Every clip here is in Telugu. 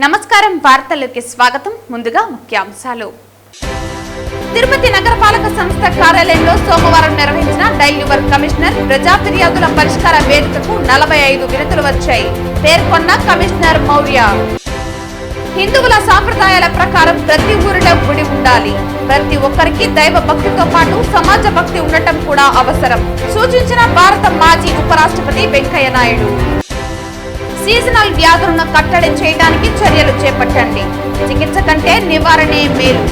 నమస్కారం వార్తల్లోకి స్వాగతం. ముందుగా ముఖ్యాంశాలు. తిరుపతి నగరపాలక సంస్థ కార్యాలయంలో సోమవారం నిర్వహించిన డైల్ యువర్ కమిషనర్ ప్రజా ఫిర్యాదుల పరిష్కార వేదికకు 45 వినతులు వచ్చాయి పేర్కొన్న కమిషనర్ మౌర్య. హిందువుల సాంప్రదాయాల ప్రకారం ప్రతి ఊరిలో గుడి ఉండాలి. ప్రతి ఒక్కరికి దైవ భక్తితో పాటు సమాజ భక్తి ఉండటం కూడా అవసరం సూచించిన భారత మాజీ ఉపరాష్ట్రపతి వెంకయ్య నాయుడు. సీజనల్ వ్యాధులను కట్టడి చేయడానికి చర్యలు చేపట్టండి. చికిత్స కంటే నివారణే మేలు.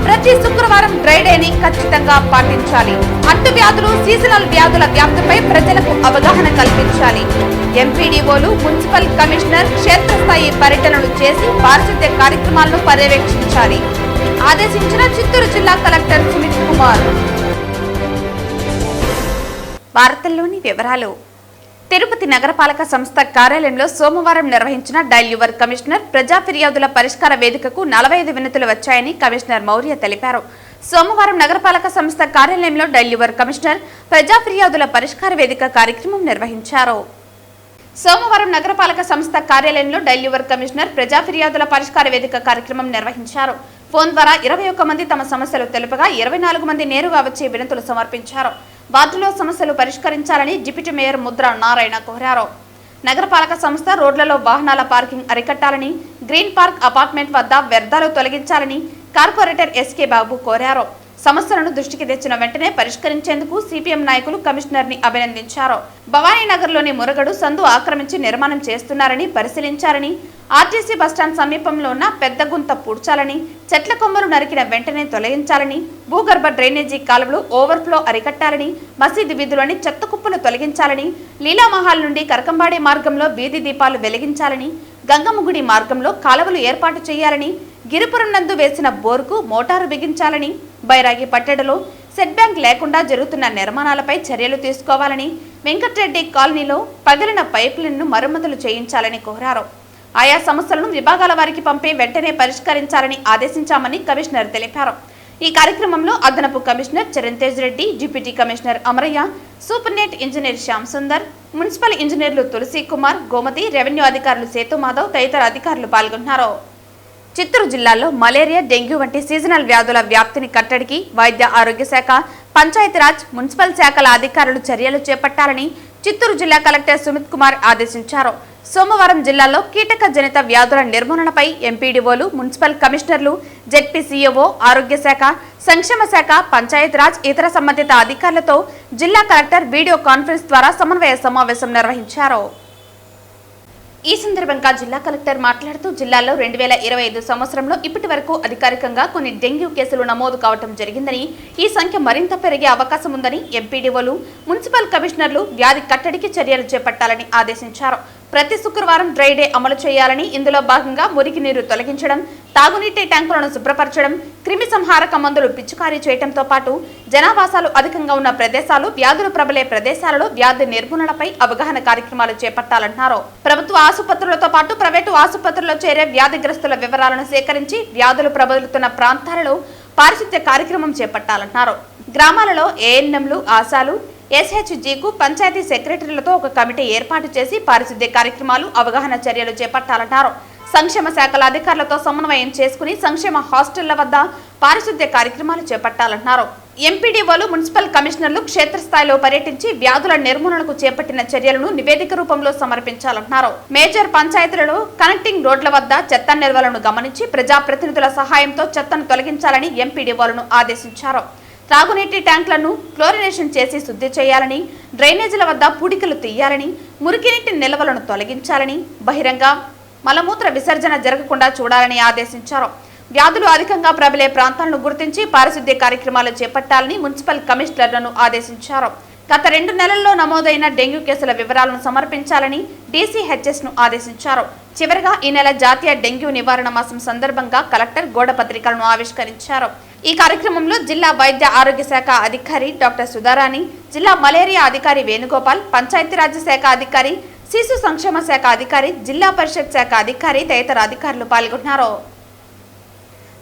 ప్రతి శుక్రవారం డ్రై డేని ఖచ్చితంగా పాటించాలి. అంటు వ్యాధులు, సీజనల్ వ్యాధుల వ్యాప్తిపై ప్రజలకు అవగాహన కల్పించాలి. ఎంపీడీఓలు, మున్సిపల్ కమిషనర్ క్షేత్రస్థాయి పర్యటనలు చేసి పారిశుద్ధ్య కార్యక్రమాలను పర్యవేక్షించాలి ఆదేశించిన చిత్తూరు జిల్లా కలెక్టర్ సుమిత్ కుమార్. వార్తల్లోని వివరాలు. తిరుపతి నగరపాలక సంస్థ కార్యాలయంలో సోమవారం నిర్వహించిన డైల్ యువర్ కమిషనర్ ప్రజా ఫిర్యాదుల పరిష్కార వేదికకు 45 వినతులు వచ్చాయని కమిషనర్ మౌర్య తెలిపారు. సోమవారం నగరపాలక సంస్థ కార్యాలయంలో డైల్ యువర్ కమిషనర్ ప్రజా ఫిర్యాదుల పరిష్కార వేదిక కార్యక్రమం నిర్వహించారు. సోమవారం నగరపాలక సంస్థ కార్యాలయంలో డైల్ యువర్ కమిషనర్ ప్రజా ఫిర్యాదుల పరిష్కార వేదిక కార్యక్రమం నిర్వహించారు. ఫోన్ ద్వారా 21 మంది తమ సమస్యలు తెలుపగా 24 మంది నేరుగా వచ్చి వినతులు సమర్పించారు. వార్డులో సమస్యలు పరిష్కరించాలని డిప్యూటీ మేయర్ ముద్ర నారాయణ కోరారు. నగరపాలక సంస్థ రోడ్లలో వాహనాల పార్కింగ్ అరికట్టాలని, గ్రీన్ పార్క్ అపార్ట్మెంట్ వద్ద వ్యర్థాలు తొలగించాలని కార్పొరేటర్ ఎస్కే బాబు కోరారు. సమస్యలను దృష్టికి తెచ్చిన వెంటనే పరిష్కరించేందుకు సిపిఎం నాయకులు కమిషనర్ ని అభినందించారు. భవానీనగర్లోని మురగడు సందు ఆక్రమించి నిర్మాణం చేస్తున్నారని పరిశీలించారని, ఆర్టీసీ బస్టాండ్ సమీపంలో ఉన్న పెద్ద గుంత పూడ్చాలని, చెట్ల కొమ్మలు నరికిన వెంటనే తొలగించాలని, భూగర్భ డ్రైనేజీ కాలువలు ఓవర్ఫ్లో అరికట్టాలని, మసీదు వీధులని చెత్త కుప్పలు తొలగించాలని, లీలామహాల్ నుండి కరకంబాడి మార్గంలో వీధి దీపాలు వెలిగించాలని, గంగమ్మగుడి మార్గంలో కాలువలు ఏర్పాటు చేయాలని, గిరిపురం నందు వేసిన బోరుకు మోటారు బిగించాలని, బైరాగి పట్టెడలో సెట్ బ్యాంక్ లేకుండా జరుగుతున్న నిర్మాణాలపై చర్యలు తీసుకోవాలని, వెంకట్రెడ్డి కాలనీలో పగిలిన పైపులను మరమ్మతులు చేయించాలని కోరారు. ఆయా సమస్యలను విభాగాల వారికి పంపి వెంటనే పరిష్కరించాలని ఆదేశించామని కమిషనర్ తెలిపారు. ఈ కార్యక్రమంలో అదనపు commissioner Charan Tej Reddy, deputy commissioner Amarayya, superintendent engineer Shyam Sundar, municipal ఇంజనీర్లు తులసి కుమార్, గోమతి, రెవెన్యూ అధికారులు సేతు మాధవ్ తదితర అధికారులు పాల్గొన్నారు. చిత్తూరు జిల్లాలో మలేరియా, డెంగ్యూ వంటి సీజనల్ వ్యాధుల వ్యాప్తిని కట్టడికి వైద్య ఆరోగ్య శాఖ, పంచాయతీరాజ్, మున్సిపల్ శాఖల అధికారులు చర్యలు చేపట్టాలని చిత్తూరు జిల్లా కలెక్టర్ సుమిత్ కుమార్ ఆదేశించారు. సోమవారం జిల్లాలో కీటక జనిత వ్యాధుల నిర్మూలనపై ఎంపీడీఓలు, మున్సిపల్ కమిషనర్లు, జెడ్పీసీఓ, ఆరోగ్య శాఖ, సంక్షేమ శాఖ, పంచాయతీరాజ్ ఇతర సంబంధిత అధికారులతో జిల్లా కలెక్టర్ వీడియో కాన్ఫరెన్స్ ద్వారా సమన్వయ సమావేశం నిర్వహించారు. ఈ సందర్భంగా జిల్లా కలెక్టర్ మాట్లాడుతూ జిల్లాలో 2025 సంవత్సరంలో ఇప్పటి వరకు అధికారికంగా కొన్ని డెంగ్యూ కేసులు నమోదు కావడం జరిగిందని, ఈ సంఖ్య మరింత పెరిగే అవకాశం ఉందని ఎంపీడీఓలు, మున్సిపల్ కమిషనర్లు వ్యాధి కట్టడికి చర్యలు చేపట్టాలని ఆదేశించారు. ప్రతి శుక్రవారం డ్రై డే అమలు చేయాలని, ఇందులో భాగంగా మురికి నీరు తొలగించడం, తాగునీటి ట్యాంకులను శుభ్రపరచడం, క్రిమి సంహారక మందులు పిచికారీ చేయడంతో పాటు జనావాసాలు అధికంగా ఉన్న ప్రదేశాలు, వ్యాధులు ప్రబలే ప్రదేశాలలో వ్యాధి నిర్మూలనపై అవగాహన కార్యక్రమాలు చేపట్టాలన్నారు. ప్రభుత్వ ఆసుపత్రులతో పాటు ప్రైవేటు ఆసుపత్రుల్లో చేరే వ్యాధిగ్రస్తుల వివరాలను సేకరించి వ్యాధులు ప్రబలుతున్న ప్రాంతాలలో పారిశుద్ధ్య కార్యక్రమం చేపట్టాలన్నారు. గ్రామాలలో ఏఎన్ఎంలు, ఆశాలు, ఎస్హెచ్జీకు పంచాయతీ సెక్రటరీలతో ఒక కమిటీ ఏర్పాటు చేసి పారిశుద్ధ్య కార్యక్రమాలు, అవగాహన చర్యలు చేపట్టాలన్నారు. సంక్షేమ శాఖల అధికారులతో సమన్వయం చేసుకుని సంక్షేమ హాస్టళ్ల వద్ద పారిశుద్ధ్య కార్యక్రమాలు చేపట్టాలన్నారు. ఎంపీడీఓలు, మున్సిపల్ కమిషనర్లు క్షేత్రస్థాయిలో పర్యటించి వ్యాధుల నిర్మూలనకు చేపట్టిన చర్యలను నివేదిక రూపంలో సమర్పించాలన్నారు. మేజర్ పంచాయతీలలో కనెక్టింగ్ రోడ్ల వద్ద చెత్త నిల్వలను గమనించి ప్రజాప్రతినిధుల సహాయంతో చెత్తను తొలగించాలని ఎంపీడీఓలను ఆదేశించారు. త్రాగునీటి ట్యాంకులను క్లోరినేషన్ చేసి శుద్ధి చేయాలని, డ్రైనేజీల వద్ద పూడికలు తీయాలని, మురికినీటి నిల్వలను తొలగించాలని, బహిరంగ మలమూత్ర విసర్జన జరగకుండా చూడాలని ఆదేశించారు. వ్యాధులు అధికంగా ప్రబలే ప్రాంతాలను గుర్తించి పారిశుద్ధ్య కార్యక్రమాలు చేపట్టాలని మున్సిపల్ కమిషనర్లను ఆదేశించారు. గత 2 నెలల్లో నమోదైన డెంగ్యూ కేసుల వివరాలను సమర్పించాలని డీసీహెచ్ఎస్ ను ఆదేశించారు. చివరగా ఈ నెల జాతీయ డెంగ్యూ నివారణ మాసం సందర్భంగా కలెక్టర్ గోడ పత్రికలను ఆవిష్కరించారు. ఈ కార్యక్రమంలో జిల్లా వైద్య ఆరోగ్య శాఖ అధికారి డాక్టర్ సుధారాణి, జిల్లా మలేరియా అధికారి వేణుగోపాల్, పంచాయతీరాజ్ శాఖ అధికారి, శిశు సంక్షేమ శాఖ అధికారి, జిల్లా పరిషత్ శాఖ అధికారి తదితర అధికారులు పాల్గొన్నారు.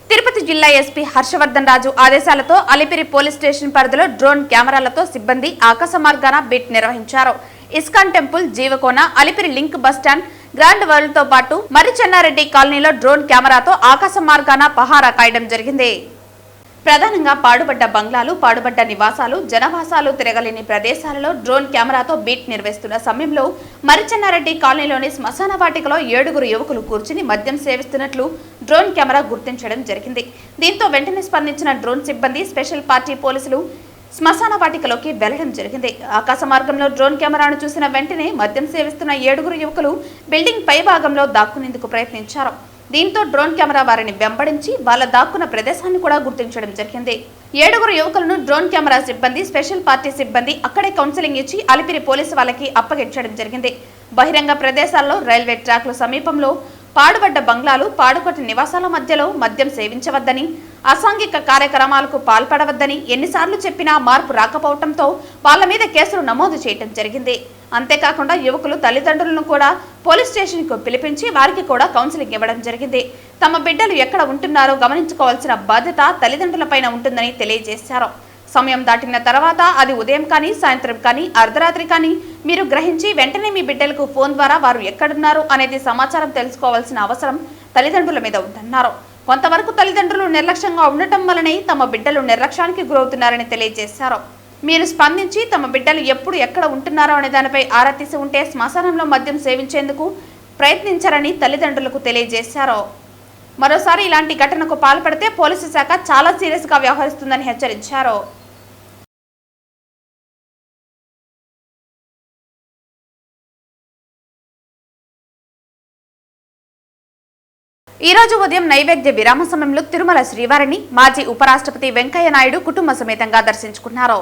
తిరుపతి జిల్లా ఎస్పీ హర్షవర్ధన్ రాజు ఆదేశాలతో అలిపిరి పోలీస్ స్టేషన్ పరిధిలో డ్రోన్ కెమెరాలతో సిబ్బంది ఆకాశ మార్గాన బిట్ నిర్వహించారు. ISKCON temple, Jeevakona, Alipiri link bus stand, grand world తో పాటు మర్రిచెన్నారెడ్డి కాలనీలో డ్రోన్ కెమెరాతో ఆకాశ మార్గాన పహారా కాయడం జరిగింది. ప్రధానంగా పాడుబడ్డ బంగ్లాలు, పాడుబడ్డ నివాసాలు, జనవాసాలు తిరగలేని ప్రదేశాలలో డ్రోన్ కెమెరాతో బీట్ నిర్వహిస్తున్న సమయంలో మర్రిచెన్నారెడ్డి కాలనీలోని శ్మశాన వాటికలో 7 యువకులు కూర్చుని మద్యం సేవిస్తున్నట్లు డ్రోన్ కెమెరా గుర్తించడం జరిగింది. దీంతో వెంటనే స్పందించిన డ్రోన్ సిబ్బంది, స్పెషల్ పార్టీ పోలీసులు శ్మశాన వాటికలోకి వెళ్లడం జరిగింది. ఆకాశ మార్గంలో డ్రోన్ కెమెరాను చూసిన వెంటనే మద్యం సేవిస్తున్న 7 యువకులు బిల్డింగ్ పై భాగంలో దాక్కునేందుకు ప్రయత్నించారు. దీంతో డ్రోన్ కెమెరా వారిని వెంబడించి వాళ్ళ దాక్కున్న ప్రదేశాన్ని కూడా గుర్తించడం జరిగింది. 7 యువకులను డ్రోన్ కెమెరా సిబ్బంది, స్పెషల్ పార్టీ సిబ్బంది అక్కడే కౌన్సిలింగ్ ఇచ్చి అలిపిరి పోలీసు వాళ్ళకి అప్పగించడం జరిగింది. బహిరంగ ప్రదేశాల్లో, రైల్వే ట్రాక్ల సమీపంలో, పాడుబడ్డ బంగ్లాలు, పాడుకొట్ట నివాసాల మధ్యలో మద్యం సేవించవద్దని, అసాంఘిక కార్యక్రమాలకు పాల్పడవద్దని ఎన్నిసార్లు చెప్పినా మార్పు రాకపోవడంతో వాళ్ళ మీద కేసులు నమోదు చేయడం జరిగింది. అంతేకాకుండా యువకులు తల్లిదండ్రులను కూడా పోలీస్ స్టేషన్కు పిలిపించి వారికి కూడా కౌన్సిలింగ్ ఇవ్వడం జరిగింది. తమ బిడ్డలు ఎక్కడ ఉంటున్నారో గమనించుకోవాల్సిన బాధ్యత తల్లిదండ్రులపైన ఉంటుందని తెలియజేశారు. సమయం దాటిన తర్వాత అది ఉదయం కానీ, సాయంత్రం కానీ, అర్ధరాత్రి కానీ మీరు గ్రహించి వెంటనే మీ బిడ్డలకు ఫోన్ ద్వారా వారు ఎక్కడున్నారు అనేది సమాచారం తెలుసుకోవాల్సిన అవసరం తల్లిదండ్రుల మీద ఉందన్నారు. కొంతవరకు తల్లిదండ్రులు నిర్లక్ష్యంగా ఉండటం వలనే తమ బిడ్డలు నిర్లక్ష్యానికి గురవుతున్నారని తెలియజేశారు. మీరు స్పందించి తమ బిడ్డలు ఎప్పుడు ఎక్కడ ఉంటున్నారో అనే దానిపై ఆరా తీసి ఉంటే శ్మశానంలో మద్యం సేవించేందుకు ప్రయత్నించారని తల్లిదండ్రులకు తెలియజేశారు. మరోసారి ఇలాంటి ఘటనకు పాల్పడితే పోలీసు శాఖ చాలా సీరియస్ గా వ్యవహరిస్తుందని హెచ్చరించారు. ఈ రోజు ఉదయం నైవేద్య విరామ సమయంలో తిరుమల శ్రీవారిని మాజీ ఉపరాష్ట్రపతి వెంకయ్య నాయుడు కుటుంబ సమేతంగా దర్శించుకున్నారు.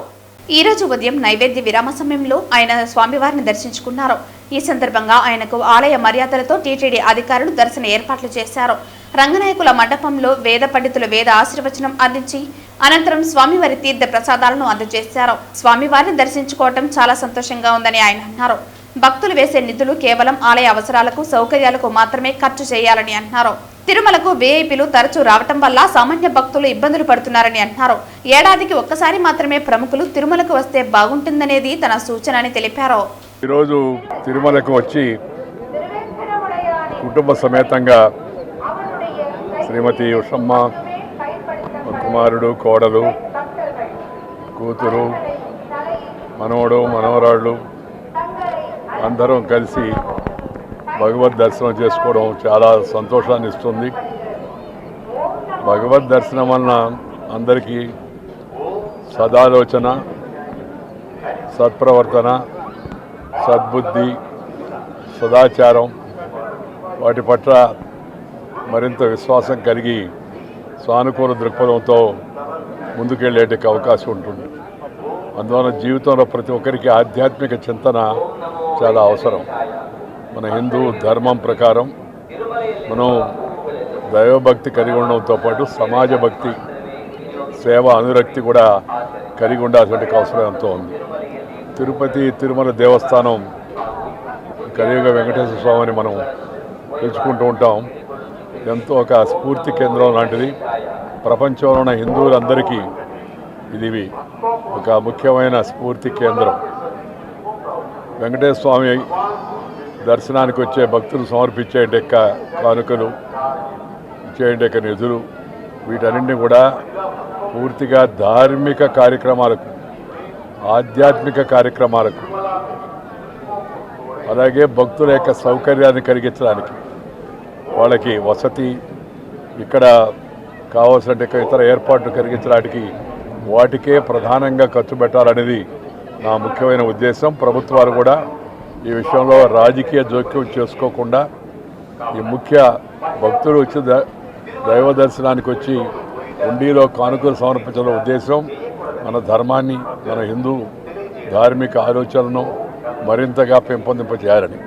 ఈ రోజు ఉదయం నైవేద్య విరామ సమయంలో ఆయన స్వామివారిని దర్శించుకున్నారు. ఈ సందర్భంగా ఆయనకు ఆలయ మర్యాదలతో టీటీడీ అధికారులు దర్శన ఏర్పాట్లు చేశారు. రంగనాయకుల మండపంలో వేద పండితులు వేద ఆశీర్వచనం అందించి అనంతరం స్వామివారి తీర్థ ప్రసాదాలను అందజేశారు. స్వామివారిని దర్శించుకోవటం చాలా సంతోషంగా ఉందని ఆయన అన్నారు. భక్తులు వేసే నిధులు కేవలం ఆలయ అవసరాలకు, సౌకర్యాలకు మాత్రమే ఖర్చు చేయాలని అన్నారు. తిరుమలకు వీఐపీలు తరచూ రావటం వల్ల సామాన్య భక్తులు ఇబ్బందులు పడుతున్నారని అన్నారు. ఏడాదికి ఒక్కసారి మాత్రమే ప్రముఖులు తిరుమలకు వస్తే బాగుంటుందనేది తన సూచన అని తెలిపారు. ఈరోజు తిరుమలకు వచ్చి కుటుంబ సమేతంగా శ్రీమతి ఉషమ్మ, కుమారుడు, కోడలు, కూతురు, మనవడు, మనవరాళ్ళు అందరం కలిసి భగవద్ దర్శనం చేసుకోవడం చాలా సంతోషాన్ని ఇస్తుంది. భగవద్ దర్శనం వలన అందరికీ సదాలోచన, సత్ప్రవర్తన, సద్బుద్ధి, సదాచారం వాటి పట్ల మరింత విశ్వాసం కలిగి సానుకూల దృక్పథంతో ముందుకెళ్ళేటికి అవకాశం ఉంటుంది. అందువలన జీవితంలో ప్రతి ఒక్కరికి ఆధ్యాత్మిక చింతన చాలా అవసరం. మన హిందూ ధర్మం ప్రకారం మనం దైవభక్తి కలిగి ఉండడంతో పాటు సమాజ భక్తి, సేవ, అనురక్తి కూడా కలిగి ఉండాల్సిన అవసరం ఎంతో ఉంది. తిరుపతి తిరుమల దేవస్థానం కలియుగ వెంకటేశ్వర స్వామిని మనం పిలుచుకుంటూ ఉంటాం. ఎంతో ఒక స్ఫూర్తి కేంద్రం లాంటిది. ప్రపంచంలో ఉన్న హిందువులందరికీ ఇది ఒక ముఖ్యమైన స్ఫూర్తి కేంద్రం. వెంకటేశ్వర స్వామి దర్శనానికి వచ్చే భక్తులు సమర్పించే కానుకలు, ఇచ్చే నిధులు, వీటన్నింటినీ కూడా పూర్తిగా ధార్మిక కార్యక్రమాలకు, ఆధ్యాత్మిక కార్యక్రమాలకు, అలాగే భక్తుల యొక్క సౌకర్యాన్ని కలిగించడానికి, వాళ్ళకి వసతి, ఇక్కడ కావాల్సిన ఇతర ఏర్పాట్లు కలిగించడానికి వాటికే ప్రధానంగా ఖర్చు పెట్టాలనేది నా ముఖ్యమైన ఉద్దేశం. ప్రభుత్వాలు కూడా ఈ విషయంలో రాజకీయ జోక్యం చేసుకోకుండా ఈ ముఖ్య భక్తులు వచ్చి దైవ దర్శనానికి వచ్చి హుండీలో కానుకలు సమర్పించడం ఉద్దేశం మన ధర్మాన్ని, మన హిందూ ధార్మిక ఆలోచనలను మరింతగా పెంపొందింపచేయాలని.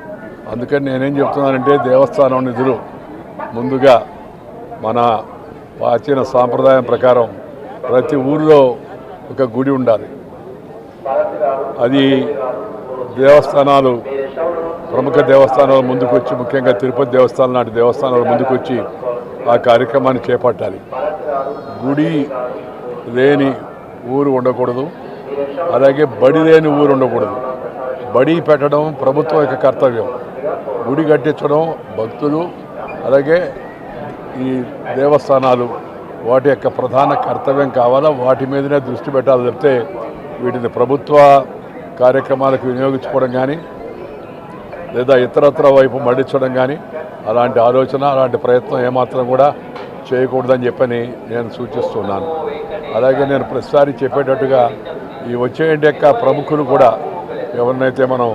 అందుకని నేనేం చెప్తున్నానంటే, దేవస్థానం నిధులు ముందుగా మన ప్రాచీన సాంప్రదాయం ప్రకారం ప్రతి ఊరిలో ఒక గుడి ఉండాలి. అది దేవస్థానాలు, ప్రముఖ దేవస్థానాలు ముందుకొచ్చి, ముఖ్యంగా తిరుపతి దేవస్థానం లాంటి దేవస్థానాలు ముందుకొచ్చి ఆ కార్యక్రమాన్ని చేపట్టాలి. గుడి లేని ఊరు ఉండకూడదు, అలాగే బడి లేని ఊరు ఉండకూడదు. బడి పెట్టడం ప్రభుత్వం యొక్క కర్తవ్యం. గుడి కట్టించడం భక్తులు అలాగే ఈ దేవస్థానాలు వాటి యొక్క ప్రధాన కర్తవ్యం కావాలా, వాటి మీదనే దృష్టి పెట్టాలి చెప్తే వీటిని ప్రభుత్వ కార్యక్రమాలకు వినియోగించుకోవడం కానీ లేదా ఇతరత్ర వైపు మళ్లించడం కానీ అలాంటి ఆలోచన అలాంటి ప్రయత్నం ఏమాత్రం కూడా చేయకూడదని చెప్పని నేను సూచిస్తున్నాను. అలాగే నేను ప్రతిసారి చెప్పేటట్టుగా ఈ వచ్చేటి యొక్క ప్రముఖులు కూడా ఎవరినైతే మనం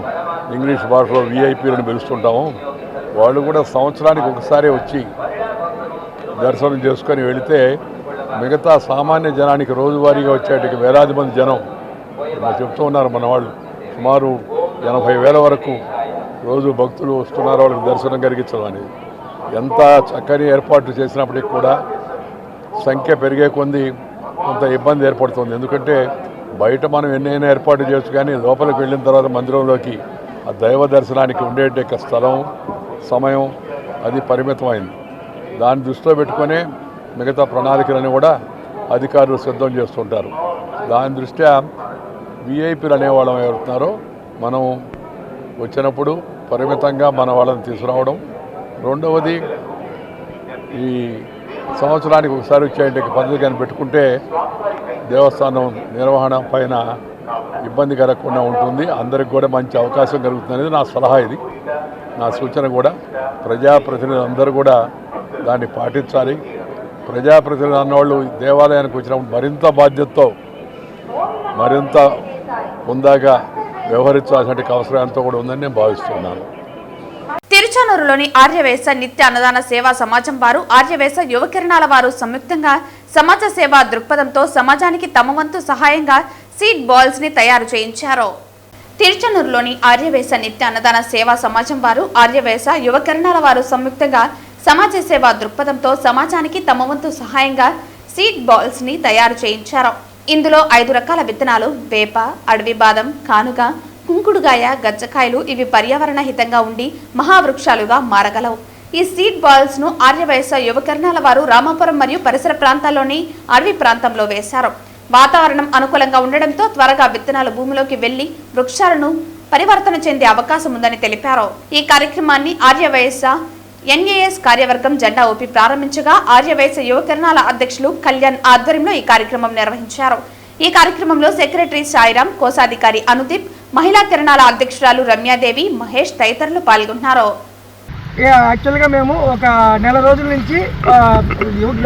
ఇంగ్లీష్ భాషలో విఐపీలను పిలుస్తుంటామో వాళ్ళు కూడా సంవత్సరానికి ఒకసారి వచ్చి దర్శనం చేసుకొని వెళితే మిగతా సామాన్య జనానికి రోజువారీగా వచ్చేటికి వేలాది మంది జనం చెప్తూ ఉన్నారు మన వాళ్ళు, సుమారు 80,000 వరకు రోజు భక్తులు వస్తున్నారు వాళ్ళకి దర్శనం కలిగించడం అనేది. ఎంత చక్కని ఏర్పాట్లు చేసినప్పటికీ కూడా సంఖ్య పెరిగే కొంది కొంత ఇబ్బంది ఏర్పడుతుంది. ఎందుకంటే బయట మనం ఎన్నైనా ఏర్పాటు చేయొచ్చు, కానీ లోపలికి వెళ్ళిన తర్వాత మందిరంలోకి ఆ దైవ దర్శనానికి ఉండే స్థలం సమయం అది పరిమితమైంది. దాన్ని దృష్టిలో పెట్టుకునే మిగతా ప్రణాళికలను కూడా అధికారులు సిద్ధం చేస్తుంటారు. దాని దృష్ట్యా విఐపీలు అనేవాళ్ళం ఎవరుతున్నారో మనం వచ్చినప్పుడు పరిమితంగా మన వాళ్ళని తీసుకురావడం, రెండవది ఈ సంవత్సరానికి ఒకసారి వచ్చేంటి పద్ధతి కానీ పెట్టుకుంటే దేవస్థానం నిర్వహణ పైన ఇబ్బంది కలగకుండా ఉంటుంది, అందరికి కూడా మంచి అవకాశం కలుగుతుంది అనేది నా సలహా. ఇది నా సూచన కూడా. ప్రజాప్రతినిధులు అందరూ కూడా దాన్ని పాటించాలి. ప్రజాప్రతినిధులు అన్నవాళ్ళు దేవాలయానికి వచ్చినప్పుడు మరింత బాధ్యతతో మరింత హుందాగా వ్యవహరించాల్సిన అవసరం ఎంతో కూడా ఉందని నేను భావిస్తున్నాను. తిరుచానూరులోని ఆర్యవేశ నిత్య అన్నదాన సేవా సమాజం వారు ఆర్యవేశ యువకిరణాల వారు సంయుక్తంగా సమాజ సేవా దృక్పథంతో సమాజానికి తమ వంతు సహాయంగా సీడ్ బాల్స్ ని తయారు చేయించారు. తిరుచానూరులోని ఆర్యవేశ నిత్య అన్నదాన సేవా సమాజం వారు ఆర్యవేశ యువకిరణాల వారు సంయుక్తంగా సమాజ సేవా దృక్పథంతో సమాజానికి తమ వంతు సహాయంగా సీడ్ బాల్స్ ని తయారు చేయించారు. ఇందులో 5 రకాల విత్తనాలు వేప, అడవి బాదం, కానుగ, కుంకుడుగాయ, గజ్జకాయలు ఇవి పర్యావరణ హితంగా ఉండి మహావృక్షాలుగా మారగలవు. ఈ సీడ్ బాల్స్ ను ఆర్యవైశ్య యువకిరణాల వారు రామాపురం మరియు పరిసర ప్రాంతాల్లోని అడవి ప్రాంతంలో వేశారు. వాతావరణం అనుకూలంగా ఉండడంతో త్వరగా విత్తనాలు భూమిలోకి వెళ్లి వృక్షాలను పరివర్తన చెందే అవకాశం ఉందని తెలిపారు. ఈ కార్యక్రమాన్ని ఆర్యవైశ్య ఎన్ఏఎస్ కార్యవర్గం జెండా ఊపి ప్రారంభించగా ఆర్యవైశ్య యువకిరణాల అధ్యక్షులు కళ్యాణ్ ఆధ్వర్యంలో ఈ కార్యక్రమం నిర్వహించారు. ఈ కార్యక్రమంలో సెక్రటరీ సాయిరాం, కోశాధికారి అనుదీప్, మహిళా కిరణాల అధ్యక్షురాలు రమ్యాదేవి, మహేష్ తదితరులు పాల్గొన్నారు. యాక్చువల్గా మేము ఒక నెల రోజుల నుంచి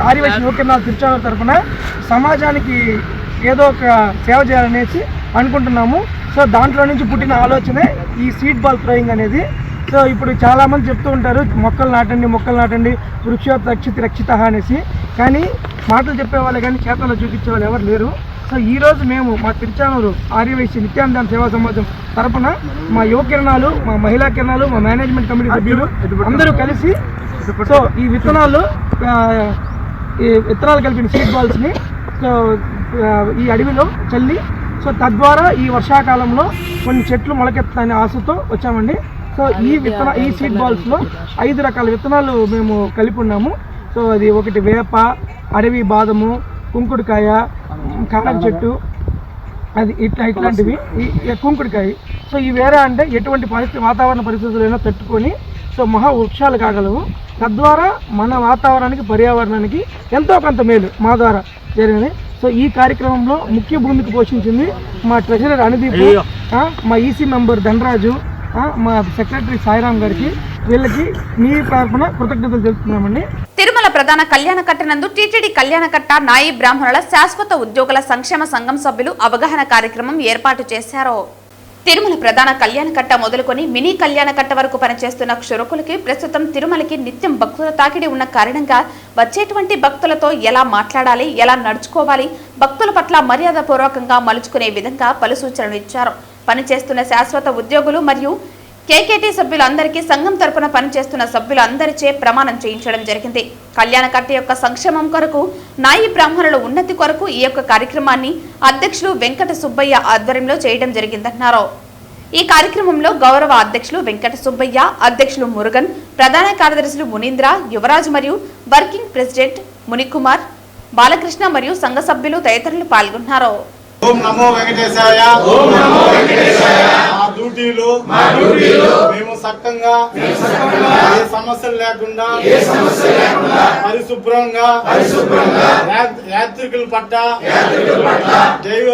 ఆర్యవైశ్య యువకిరణాల తిరుచానూరు తరఫున సమాజానికి ఏదో ఒక సేవ చేయాలనేసి అనుకుంటున్నాము. సో దాంట్లో నుంచి పుట్టిన ఆలోచనే ఈ సీడ్ బాల్ థ్రోయింగ్ అనేది. సో ఇప్పుడు చాలామంది చెప్తూ ఉంటారు మొక్కలు నాటండి, వృక్షోత్ రక్షిత అనేసి, కానీ మాటలు చెప్పేవాళ్ళు కానీ చేతల్లో చూపించే వాళ్ళు ఎవరు లేరు. సో ఈరోజు మేము మా తిరుచానూరు ఆర్యవైశ్య నిత్యానంద సేవా సమాజం తరఫున మా యువ కిరణాలు, మా మహిళా కిరణాలు, మా మేనేజ్మెంట్ కమిటీ సభ్యులు అందరూ కలిసి సో ఈ విత్తనాలు కలిపిన సీడ్ బాల్స్ని సో ఈ అడవిలో చల్లి సో తద్వారా ఈ వర్షాకాలంలో కొన్ని చెట్లు మొలకెత్తాయనే ఆశతో వచ్చామండి. సో ఈ సీడ్ బాల్స్లో 5 రకాల విత్తనాలు మేము కలిపి ఉన్నాము. సో అది ఒకటి వేప, అడవి బాదము, కుంకుడుకాయ, కానగ చెట్టు, అది ఇట్లాంటివి కుంకుడుకాయ. సో ఈ వేరే అంటే ఎటువంటి వాతావరణ పరిస్థితులైనా తట్టుకొని సో మహా వృక్షాలు కాగలవు. తద్వారా మన వాతావరణానికి, పర్యావరణానికి ఎంతో కొంత మేలు మా ద్వారా జరిగింది. సో ఈ కార్యక్రమంలో ముఖ్య భూమిక పోషించింది మా ట్రెజరర్ అనుదీప్, మా ఈసీ మెంబర్ ధనరాజు, మా సెక్రటరీ సాయిరాం గారికి, వీళ్ళకి మీ తరఫున కృతజ్ఞతలు తెలుపుతున్నామండి. తిరుమల ప్రధాన కళ్యాణకట్ట నందు టీటీడీ కళ్యాణకట్ట నాయి బ్రాహ్మణుల శాశ్వత ఉద్యోగుల సంక్షేమ సంఘం సభ్యులు అవగాహన కార్యక్రమం ఏర్పాటు చేశారు. తిరుమల ప్రధాన కళ్యాణకట్ట మొదలుకొని మినీ కళ్యాణకట్ట వరకు పనిచేస్తున్న క్షురకులకి ప్రస్తుతం తిరుమలకి నిత్యం భక్తుల తాకిడి ఉన్న కారణంగా వచ్చేటువంటి భక్తులతో ఎలా మాట్లాడాలి, ఎలా నడుచుకోవాలి, భక్తుల పట్ల మర్యాదపూర్వకంగా మలుచుకునే విధంగా పలు సూచనలు ఇచ్చారు. పనిచేస్తున్న శాశ్వత ఉద్యోగులు మరియు కేకేటీ సభ్యులందరికీ సంఘం తరపున పనిచేస్తున్న సభ్యులందరిచే ప్రమాణం చేయించడం జరిగింది. కళ్యాణకట్ట యొక్క సంక్షేమం కొరకు, నాయి బ్రాహ్మణుల ఉన్నతి కొరకు ఈ యొక్క కార్యక్రమాన్ని అధ్యక్షులు వెంకట సుబ్బయ్య ఆధ్వర్యంలో చేయడం జరిగిందన్నారు. ఈ కార్యక్రమంలో గౌరవ అధ్యక్షులు వెంకట సుబ్బయ్య, అధ్యక్షులు మురుగన్, ప్రధాన కార్యదర్శులు మునీంద్ర, యువరాజ్ మరియు వర్కింగ్ ప్రెసిడెంట్ మునికుమార్, బాలకృష్ణ మరియు సంఘ సభ్యులు తదితరులు పాల్గొన్నారు. ఓం నమో వెంకటేశాయ. మా డ్యూటీలు మేము సక్కంగా ఏ సమస్యలు లేకుండా పరిశుభ్రంగా యాత్రికుల పట్ల జైవ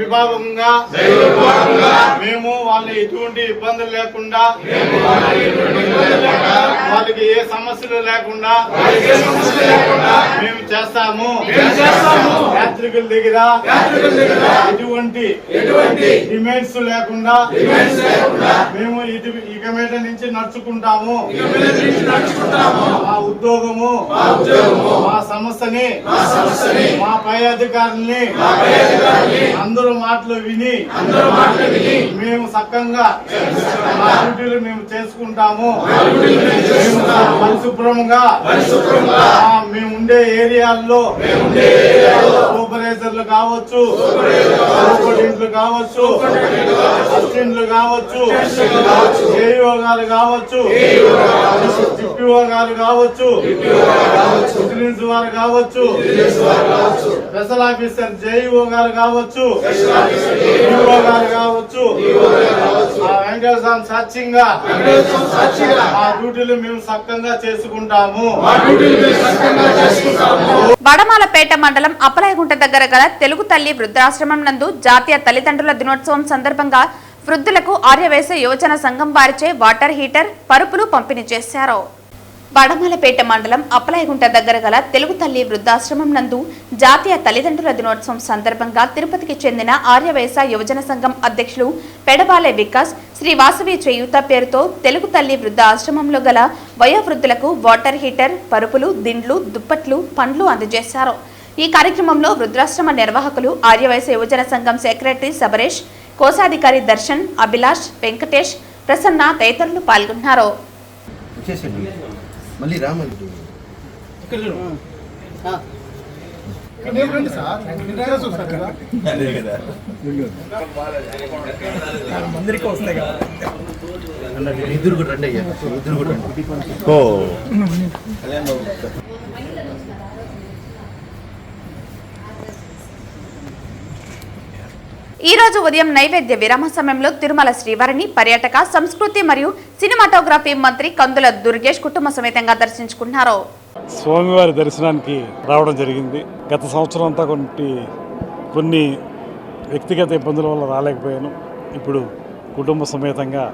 విభాగంగా మేము వాళ్ళని ఎటువంటి ఇబ్బందులు లేకుండా వాళ్ళకి ఏ సమస్యలు లేకుండా మేము చేస్తాము. యాత్రికుల దగ్గర ఎటువంటి డిమాండ్స్ లేకుండా మేము ఇక మీద నుంచి నడుచుకుంటాము. మా ఉద్యోగము మా సమస్యని మా పై అధికారుల్ని అందరూ మాటలు విని మేము సక్కంగా మా డ్యూటీలు మేము చేసుకుంటాము. పరిశుభ్రంగా మేము ఉండే ఏరియాల్లో సూపర్వైజర్లు కావచ్చు, సూపరింటెండెంట్లు కావచ్చు, అసిస్టెంట్లు కావచ్చు, ఏఈఓ గారు కావచ్చు, డిప్యూఓ గారు కావచ్చు, విజిలెన్స్ వారు కావచ్చు, స్పెషల్ ఆఫీసర్ జేఈఓ గారు కావచ్చు, డిఓ గారు కావచ్చు, వెంకటేశ్వర స్వామి సాక్ష్యంగా ఆ డ్యూటీలు మేము సక్కంగా చేసుకుంటాము. వడమాలపేట మండలం అప్పలాయగుంట దగ్గర గల తెలుగు తల్లి వృద్ధాశ్రమం నందు జాతీయ తల్లిదండ్రుల దినోత్సవం సందర్భంగా వృద్ధులకు ఆర్యవేశ యువజన సంఘం వారిచే వాటర్ హీటర్, పరుపులు పంపిణీ చేశారు. వడమాలపేట మండలం అప్పలాయగుంట దగ్గర గల తెలుగు తల్లి వృద్ధాశ్రమం నందు జాతీయ తల్లిదండ్రుల దినోత్సవం సందర్భంగా తిరుపతికి చెందిన ఆర్యవేశ యువజన సంఘం అధ్యక్షులు పెడబాలే వికాస్ శ్రీ వాసవి చేయూత పేరుతో తెలుగు తల్లి వృద్ధ ఆశ్రమంలో గల వయోవృద్ధులకు వాటర్ హీటర్, పరుపులు, దిండ్లు, దుప్పట్లు, పండ్లు అందజేశారు. ఈ కార్యక్రమంలో వృద్ధాశ్రమ నిర్వాహకులు, ఆర్యవైశ్య యువజన సంఘం సెక్రటరీ సబరేష్, కోశాధికారి దర్శన్, అభిలాష్, వెంకటేష్, ప్రసన్న తదితరులు పాల్గొన్నారు. ఈ రోజు ఉదయం నైవేద్య విరామ సమయంలో తిరుమల శ్రీవారిని పర్యాటక, సంస్కృతి మరియు సినిమాటోగ్రఫీ మంత్రి కందుల దుర్గేష్ కుటుంబ సమేతంగా దర్శించుకున్నారు. స్వామివారి దర్శనానికి రావడం జరిగింది. గత సంవత్సరం అంతా కొన్ని వ్యక్తిగత ఇబ్బందుల వల్ల రాలేకపోయాను. ఇప్పుడు కుటుంబ సమేతంగా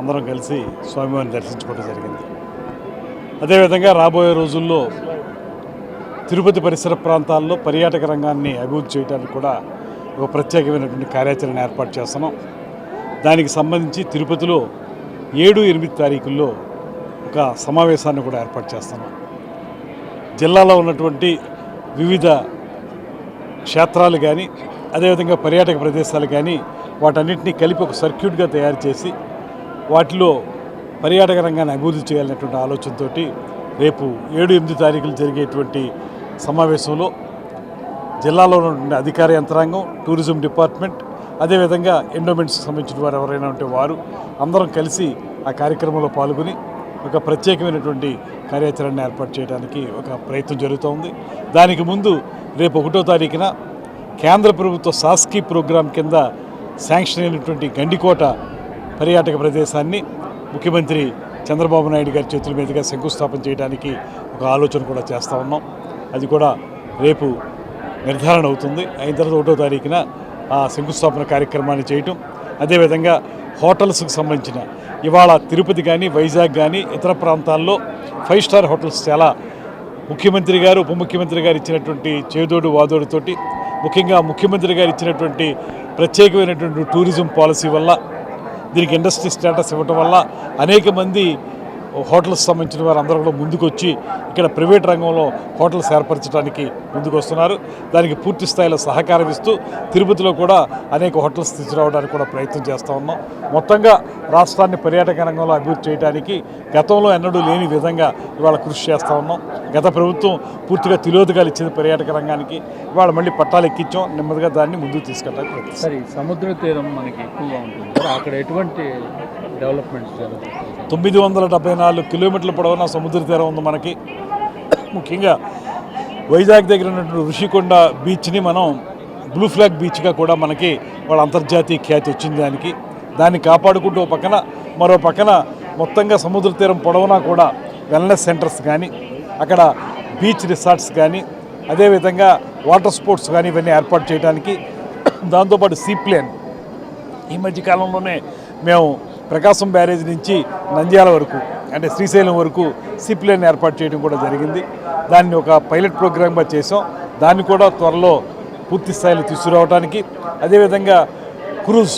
అందరం కలిసి స్వామివారిని దర్శించుకోవడం జరిగింది. అదేవిధంగా రాబోయే రోజుల్లో తిరుపతి పరిసర ప్రాంతాల్లో పర్యాటక రంగాన్ని అభివృద్ధి చేయడానికి కూడా ఒక ప్రత్యేకమైనటువంటి కార్యాచరణ ఏర్పాటు చేస్తున్నాం. దానికి సంబంధించి తిరుపతిలో 7-8 తారీఖుల్లో ఒక సమావేశాన్ని కూడా ఏర్పాటు చేస్తున్నాం. జిల్లాలో ఉన్నటువంటి వివిధ క్షేత్రాలు కానీ, అదేవిధంగా పర్యాటక ప్రదేశాలు కానీ, వాటన్నిటినీ కలిపి ఒక సర్క్యూట్గా తయారు చేసి వాటిలో పర్యాటక రంగాన్ని అభివృద్ధి చేయాలనేటువంటి ఆలోచనతో రేపు 7-8 తారీఖులు జరిగేటువంటి సమావేశంలో జిల్లాలో ఉన్నటువంటి అధికార యంత్రాంగం, టూరిజం డిపార్ట్మెంట్, అదేవిధంగా ఎండోమెంట్స్కి సంబంధించిన వారు ఎవరైనా ఉంటే వారు అందరం కలిసి ఆ కార్యక్రమంలో పాల్గొని ఒక ప్రత్యేకమైనటువంటి కార్యాచరణ ఏర్పాటు చేయడానికి ఒక ప్రయత్నం జరుగుతోంది. దానికి ముందు రేపు 1వ తారీఖున కేంద్ర ప్రభుత్వ సాస్కీ ప్రోగ్రాం కింద శాంక్షన్ అయినటువంటి గండికోట పర్యాటక ప్రదేశాన్ని ముఖ్యమంత్రి చంద్రబాబు నాయుడు గారి చేతుల మీదుగా శంకుస్థాపన చేయడానికి ఒక ఆలోచన కూడా చేస్తూ ఉన్నాం. అది కూడా రేపు నిర్ధారణ అవుతుంది. అయిన తర్వాత 1వ తారీఖున ఆ శంకుస్థాపన కార్యక్రమాన్ని చేయటం, అదేవిధంగా హోటల్స్కి సంబంధించిన ఇవాళ తిరుపతి కానీ, వైజాగ్ కానీ ఇతర ప్రాంతాల్లో 5 స్టార్ హోటల్స్ చాలా ముఖ్యమంత్రి గారు, ఉప ముఖ్యమంత్రి గారు ఇచ్చినటువంటి చేదోడు వాదోడుతోటి, ముఖ్యంగా ముఖ్యమంత్రి గారు ఇచ్చినటువంటి ప్రత్యేకమైనటువంటి టూరిజం పాలసీ వల్ల, దీనికి ఇండస్ట్రీ స్టేటస్ ఇవ్వటం వల్ల అనేక మంది హోటల్స్ సంబంధించిన వారు అందరూ కూడా ముందుకు వచ్చి ఇక్కడ ప్రైవేట్ రంగంలో హోటల్స్ ఏర్పరచడానికి ముందుకు వస్తున్నారు. దానికి పూర్తి స్థాయిలో సహకారం ఇస్తూ తిరుపతిలో కూడా అనేక హోటల్స్ తీసుకురావడానికి కూడా ప్రయత్నం చేస్తూ ఉన్నాం. మొత్తంగా రాష్ట్రాన్ని పర్యాటక రంగంలో అభివృద్ధి చేయడానికి గతంలో ఎన్నడూ లేని విధంగా ఇవాళ కృషి చేస్తూ ఉన్నాం. గత ప్రభుత్వం పూర్తిగా తిలోదకాలు ఇచ్చింది పర్యాటక రంగానికి, ఇవాళ మళ్ళీ పట్టాలు ఎక్కించాం. నెమ్మదిగా దాన్ని ముందుకు తీసుకెళ్ళడానికి ప్రయత్నిస్తాం. సరే, సముద్ర తీరం మనకి ఎక్కువగా ఉంటుంది, అక్కడ ఎటువంటి డెవలప్మెంట్స్ జరుగుతుంది? 974 కిలోమీటర్ల పొడవున సముద్ర తీరం ఉంది మనకి. ముఖ్యంగా వైజాగ్ దగ్గర ఉన్నటువంటి ఋషికొండ బీచ్ని మనం బ్లూ ఫ్లాగ్ బీచ్గా కూడా మనకి వాళ్ళ అంతర్జాతీయ ఖ్యాతి వచ్చింది. దాన్ని కాపాడుకుంటూ ఒక పక్కన మరో పక్కన మొత్తంగా సముద్ర తీరం పొడవునా కూడా వెల్నెస్ సెంటర్స్ కానీ, అక్కడ బీచ్ రిసార్ట్స్ కానీ, అదేవిధంగా వాటర్ స్పోర్ట్స్ కానీ ఇవన్నీ ఏర్పాటు చేయడానికి, దాంతోపాటు సీప్లేన్ ఈ మధ్యకాలంలోనే మేము ప్రకాశం బ్యారేజ్ నుంచి నంద్యాల వరకు అంటే శ్రీశైలం వరకు సీప్లేన్ ఏర్పాటు చేయడం కూడా జరిగింది. దాన్ని ఒక పైలట్ ప్రోగ్రామ్గా చేసాం. దాన్ని కూడా త్వరలో పూర్తి స్థాయిలో తీసుకురావడానికి, అదేవిధంగా క్రూజ్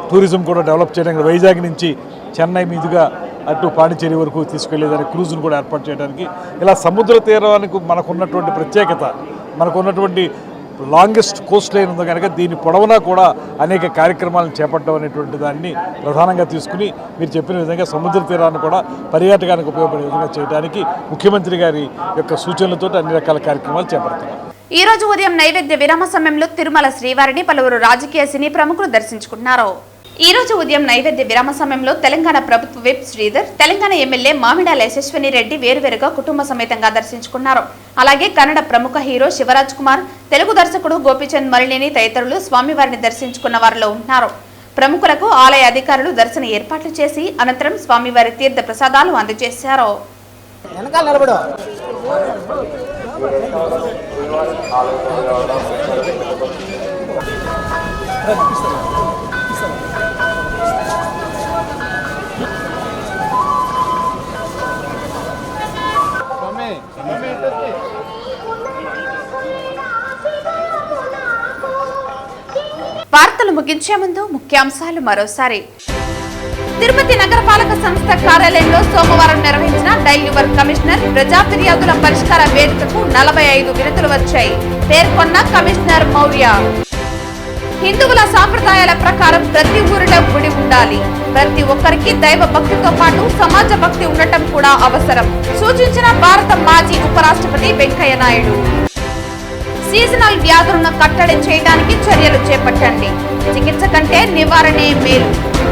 టూరిజం కూడా డెవలప్ చేయడానికి, వైజాగ్ నుంచి చెన్నై మీదుగా అటు పాండిచేరి వరకు తీసుకెళ్లేదానికి క్రూజ్ను కూడా ఏర్పాటు చేయడానికి, ఇలా సముద్ర తీరానికి మనకున్నటువంటి ప్రత్యేకత, మనకున్నటువంటి లాంగెస్ట్ కోస్ట్ లైన్ ఉంది కనుక దీని పొడవునా కూడా అనేక కార్యక్రమాలను చేపట్టడం అనేటువంటి దాన్ని ప్రధానంగా తీసుకుని మీరు చెప్పిన విధంగా సముద్ర తీరాన్ని కూడా పర్యాటకానికి ఉపయోగపడే విధంగా చేయడానికి ముఖ్యమంత్రి గారి యొక్క సూచనలతో అన్ని రకాల కార్యక్రమాలు చేపడుతున్నారు. ఈ రోజు ఉదయం నైవేద్య విరామ సమయంలో తిరుమల శ్రీవారిని పలువురు రాజకీయ సినీ ప్రముఖులు దర్శించుకున్నారు. ఈ రోజు ఉదయం నైవేద్య విరామ సమయంలో తెలంగాణ ప్రభుత్వ విప్ శ్రీధర్, తెలంగాణ ఎమ్మెల్యే మామిడాల యశస్విని రెడ్డి వేరువేరుగా కుటుంబ సమేతంగా దర్శించుకున్నారు. అలాగే కన్నడ ప్రముఖ హీరో శివరాజ్ కుమార్, తెలుగు దర్శకుడు గోపీచంద్ మలినేని తదితరులు స్వామివారిని దర్శించుకున్న వారిలో ఉన్నారు. ప్రముఖులకు ఆలయ అధికారులు దర్శన ఏర్పాట్లు చేసి అనంతరం స్వామివారి తీర్థ ప్రసాదాలు అందజేశారు. వార్తలు ముగించే ముందు ముఖ్యాంశాలు మరోసారి. తిరుపతి నగరపాలక సంస్థ కార్యాలయంలో సోమవారం నిర్వహించిన డైల్ యువర్ కమిషనర్ ప్రజా ఫిర్యాదుల పరిష్కార వేదికకు 45 వినతులు వచ్చాయి పేర్కొన్న కమిషనర్ మౌర్య. హిందువుల సాంప్రదాయాల ప్రకారం ప్రతి ఊరిలో గుడి ఉండాలి. ప్రతి ఒక్కరికి దైవ భక్తితో పాటు సమాజ భక్తి ఉండటం కూడా అవసరం సూచించిన భారత మాజీ ఉపరాష్ట్రపతి వెంకయ్య నాయుడు. సీజనల్ వ్యాధులను కట్టడి చేయడానికి చర్యలు చేపట్టండి. చికిత్స కంటే నివారణే మేలు.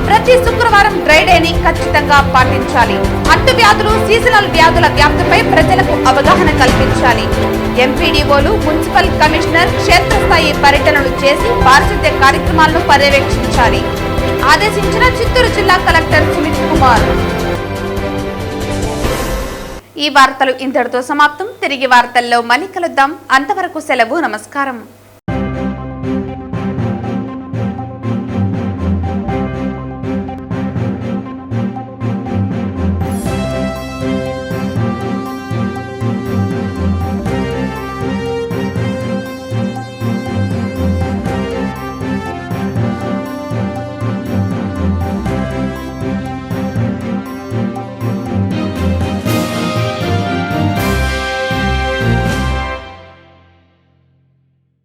ప్రతి శుక్రవారం డ్రై డేని ఖచ్చితంగా పాటించాలి. అంటువ్యాధులు, సీజనల్ వ్యాధుల వ్యాప్తిపై ప్రజలకు అవగాహన కల్పించాలి. ఎంపీడీఓలు, మున్సిపల్ కమిషనర్ క్షేత్రస్థాయి పర్యటనలు చేసి పారిశుద్ధ్య కార్యక్రమాలను పర్యవేక్షించాలి ఆదేశించిన చిత్తూరు జిల్లా కలెక్టర్ సుమిత్ కుమార్. ఈ వార్తలు ఇంతటితో సమాప్తం. తిరిగి వార్తల్లో మళ్ళీ కలుద్దాం. అంతవరకు సెలవు. నమస్కారం.